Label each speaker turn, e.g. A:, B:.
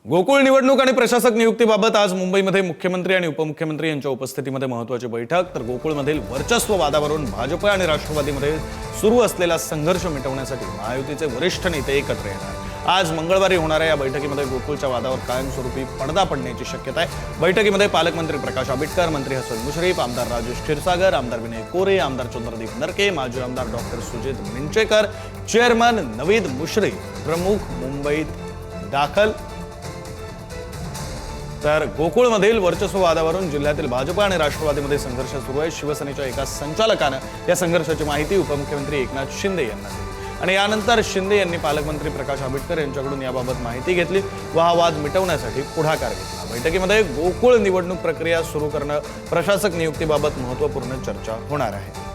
A: गोकुळ निवडणूक आणि प्रशासक नियुक्तीबाबत आज मुंबईमध्ये मुख्यमंत्री आणि उपमुख्यमंत्री यांच्या उपस्थितीमध्ये महत्त्वाची बैठक। तर गोकुळमधील वर्चस्व वादावरून भाजप आणि राष्ट्रवादीमध्ये सुरू असलेला संघर्ष मिटवण्यासाठी महायुतीचे वरिष्ठ नेते एकत्र येणार। आज मंगळवारी होणाऱ्या या बैठकीमध्ये गोकुळच्या वादावर कायमस्वरूपी पडदा पडण्याची शक्यता आहे। बैठकीमध्ये पालकमंत्री प्रकाश आंबेडकर, मंत्री हसन मुश्रीफ, आमदार राजेश क्षीरसागर, आमदार विनय कोरे, आमदार चंद्रदीप नरके, माजी आमदार डॉक्टर सुजित मिंचेकर, चेअरमन नवीद मुश्रीफ प्रमुख मुंबईत दाखल। तर गोकुळमधील वर्चस्व वादावरून जिल्ह्यातील भाजप आणि राष्ट्रवादीमध्ये संघर्ष सुरू आहे। शिवसेनेच्या एका संचालकाने या संघर्षाची माहिती उपमुख्यमंत्री एकनाथ शिंदे यांना दिली आणि यानंतर शिंदे यांनी पालकमंत्री प्रकाश आंबेडकर यांच्याकडून याबाबत माहिती घेतली व हा वाद मिटवण्यासाठी पुढाकार घेतला। बैठकीमध्ये गोकुळ निवडणूक प्रक्रिया सुरू करणं, प्रशासक नियुक्तीबाबत महत्त्वपूर्ण चर्चा होणार आहे।